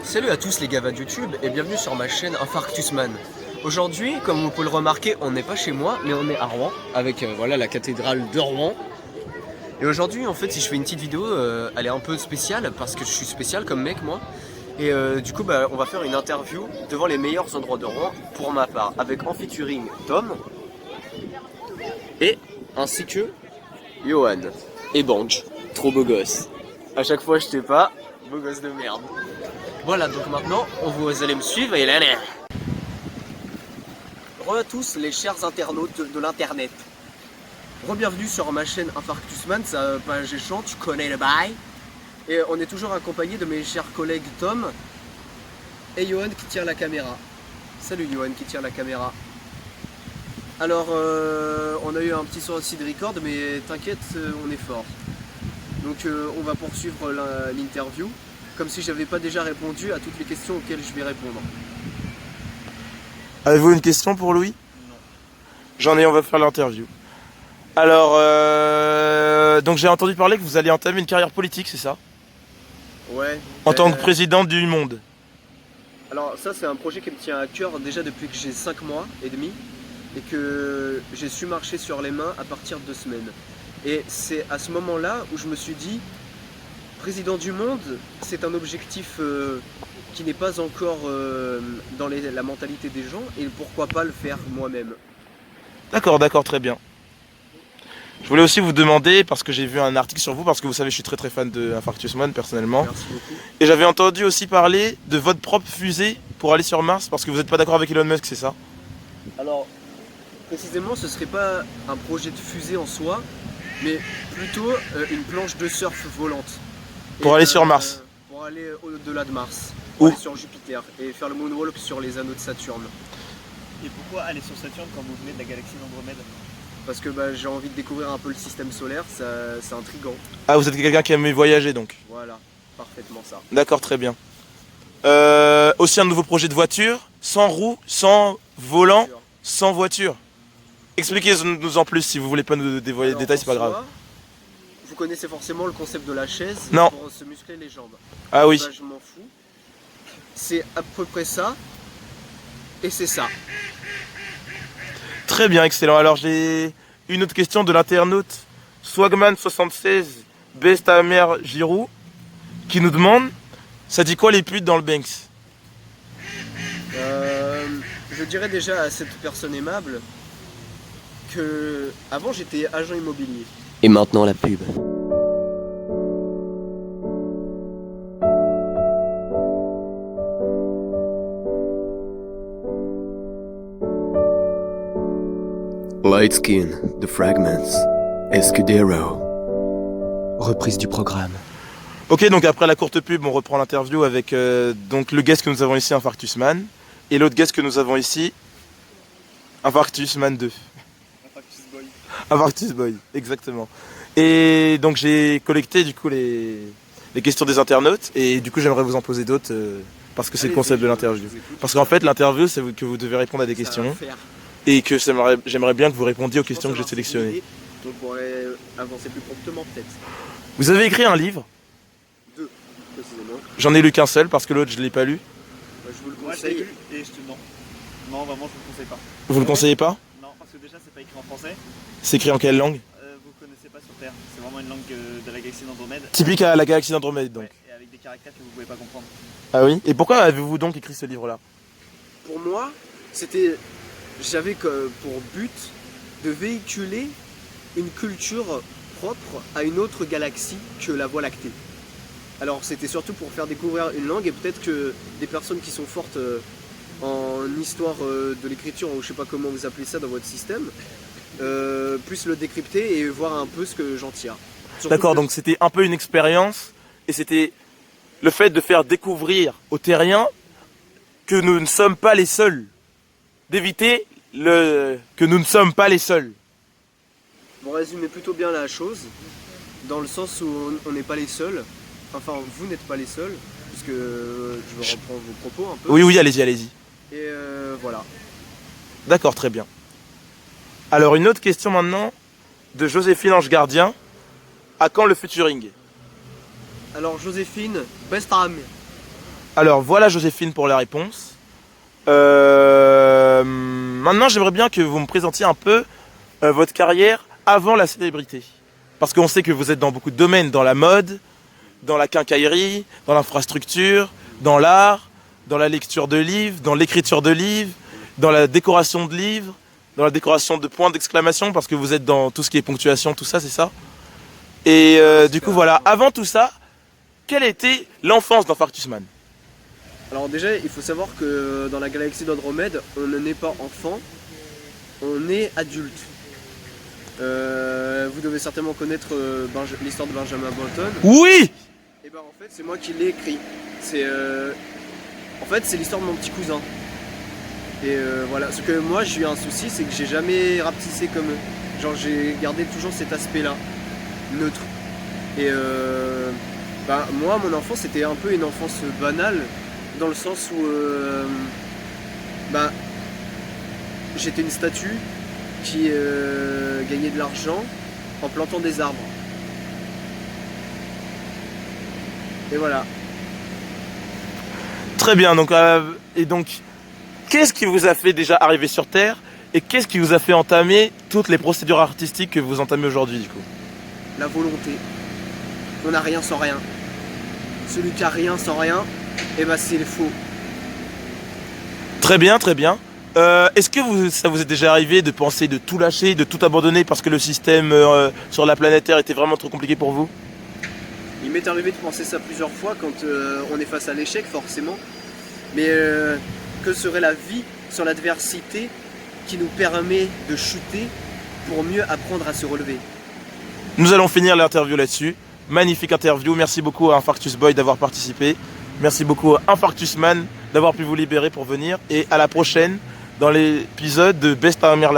Salut à tous les gavas de YouTube et bienvenue sur ma chaîne Infarctusman. Aujourd'hui, comme vous pouvez le remarquer, on n'est pas chez moi, mais on est à Rouen, avec voilà la cathédrale de Rouen. Et aujourd'hui, en fait, si je fais une petite vidéo, elle est un peu spéciale, parce que je suis spécial comme mec, moi. Et du coup, on va faire une interview devant les meilleurs endroits de Rouen, pour ma part, avec en featuring Tom, et ainsi que Johan et Banj, trop beau gosse. À chaque fois, je sais pas, beau gosse de merde. Voilà, donc maintenant, vous allez me suivre et là. Re à tous les chers internautes de l'internet. Re-bienvenue sur ma chaîne Infarctusman, sa page échant, tu connais le bail. Et on est toujours accompagné de mes chers collègues Tom et Johan qui tient la caméra. Salut Johan qui tient la caméra. Alors, on a eu un petit souci de record, mais t'inquiète, on est fort. Donc on va poursuivre l'interview, comme si j'avais pas déjà répondu à toutes les questions auxquelles je vais répondre. Avez-vous une question pour Louis? Non. J'en ai, on va faire l'interview. Alors, donc j'ai entendu parler que vous alliez entamer une carrière politique, c'est ça? Ouais. En tant que président du monde. Alors ça c'est un projet qui me tient à cœur déjà depuis que j'ai 5 mois et demi et que j'ai su marcher sur les mains à partir de 2 semaines. Et c'est à ce moment-là où je me suis dit, président du monde, c'est un objectif qui n'est pas encore dans la mentalité des gens, et pourquoi pas le faire moi-même. D'accord, très bien. Je voulais aussi vous demander, parce que j'ai vu un article sur vous, parce que vous savez, je suis très fan de Infarctusman personnellement. Merci beaucoup. Et j'avais entendu aussi parler de votre propre fusée pour aller sur Mars, parce que vous n'êtes pas d'accord avec Elon Musk, c'est ça? Alors, précisément, ce serait pas un projet de fusée en soi, mais plutôt une planche de surf volante. Pour aller sur Mars. Pour aller au-delà de Mars. Où? Pour aller sur Jupiter et faire le moonwalk sur les anneaux de Saturne. Et pourquoi aller sur Saturne quand vous venez de la galaxie d'Andromède? Parce que j'ai envie de découvrir un peu le système solaire, c'est intriguant. Ah, vous êtes quelqu'un qui aime voyager donc. Voilà, parfaitement ça. D'accord, très bien. Aussi un nouveau projet de voiture, sans roues, sans volant, sans voiture. Expliquez-nous en plus si vous voulez pas nous dévoiler les détails, c'est pas grave. Vous connaissez forcément le concept de la chaise. Non. Pour se muscler les jambes. Ah oui. Je m'en fous. C'est à peu près ça. Et c'est ça. Très bien, excellent. Alors j'ai une autre question de l'internaute Swagman76 Bestamer Giroud qui nous demande, ça dit quoi les putes dans le Banks? Je dirais déjà à cette personne aimable que avant j'étais agent immobilier. Et maintenant la pub. Light Skin, The Fragments, Escudero. Reprise du programme. Ok, donc après la courte pub, on reprend l'interview avec donc le guest que nous avons ici, Infarctusman, et l'autre guest que nous avons ici, Infarctusman 2. Infarctus Boy. Infarctus Boy, exactement. Et donc j'ai collecté du coup les questions des internautes, et du coup j'aimerais vous en poser d'autres, parce que c'est le concept de l'interview. Parce qu'en fait l'interview c'est que vous devez répondre à des questions, et que j'aimerais bien que vous répondiez aux questions que j'ai sélectionnées. Donc on pourrait avancer plus promptement peut-être. Vous avez écrit un livre? 2 précisément. J'en ai lu qu'un seul, parce que l'autre je l'ai pas lu. Je vous le Moi je l'ai conseille. lu et je te non. Non, vraiment, je vous le conseille pas. Vous le conseillez pas? Non, parce que déjà, c'est pas écrit en français. C'est écrit en quelle langue? Vous connaissez pas sur Terre. C'est vraiment une langue de la galaxie d'Andromède. Typique à la galaxie d'Andromède donc. Ouais, et avec des caractères que vous pouvez pas comprendre. Ah oui? Et pourquoi avez-vous donc écrit ce livre-là? Pour moi, j'avais pour but de véhiculer une culture propre à une autre galaxie que la Voie lactée. Alors c'était surtout pour faire découvrir une langue et peut-être que des personnes qui sont fortes en histoire de l'écriture, ou je sais pas comment vous appelez ça dans votre système, puissent le décrypter et voir un peu ce que j'en tire. D'accord, donc c'était un peu une expérience, et c'était le fait de faire découvrir aux terriens que nous ne sommes pas les seuls. D'éviter que nous ne sommes pas les seuls. Vous résumez plutôt bien la chose, dans le sens où on n'est pas les seuls. Enfin, vous n'êtes pas les seuls, puisque je vais reprendre vos propos un peu. Oui, allez-y. Et voilà. D'accord, très bien. Alors une autre question maintenant de Joséphine Ange Gardien. À quand le featuring? Alors Joséphine, best time. Alors voilà Joséphine pour la réponse. Maintenant j'aimerais bien que vous me présentiez un peu votre carrière avant la célébrité. Parce qu'on sait que vous êtes dans beaucoup de domaines, dans la mode, dans la quincaillerie, dans l'infrastructure, dans l'art, dans la lecture de livres, dans l'écriture de livres, dans la décoration de livres, dans la décoration de points d'exclamation, parce que vous êtes dans tout ce qui est ponctuation, tout ça, c'est ça. Et du coup voilà, avant tout ça, quelle était l'enfance d'Infarctusman? Alors déjà, il faut savoir que dans la galaxie d'Andromède, on ne naît pas enfant, on est adulte. Vous devez certainement connaître l'histoire de Benjamin Bolton. Oui. Et ben en fait, c'est moi qui l'ai écrit. En fait, c'est l'histoire de mon petit cousin. Et voilà, ce que moi j'ai eu un souci, c'est que j'ai jamais rapetissé comme eux. Genre j'ai gardé toujours cet aspect-là, neutre. Et moi, mon enfance, c'était un peu une enfance banale, dans le sens où j'étais une statue qui gagnait de l'argent en plantant des arbres. Et voilà. Très bien, donc qu'est-ce qui vous a fait déjà arriver sur Terre et qu'est-ce qui vous a fait entamer toutes les procédures artistiques que vous entamez aujourd'hui du coup? La volonté. On n'a rien sans rien. Celui qui a rien sans rien, c'est le faux. Très bien, très bien. Est-ce que ça vous est déjà arrivé de penser de tout lâcher, de tout abandonner parce que le système sur la planète Terre était vraiment trop compliqué pour vous? Il m'est arrivé de penser ça plusieurs fois quand on est face à l'échec forcément. Mais que serait la vie sans l'adversité qui nous permet de chuter pour mieux apprendre à se relever? Nous allons finir l'interview là-dessus. Magnifique interview. Merci beaucoup à Infarctus Boy d'avoir participé. Merci beaucoup à Infarctusman d'avoir pu vous libérer pour venir. Et à la prochaine dans l'épisode de Best Amir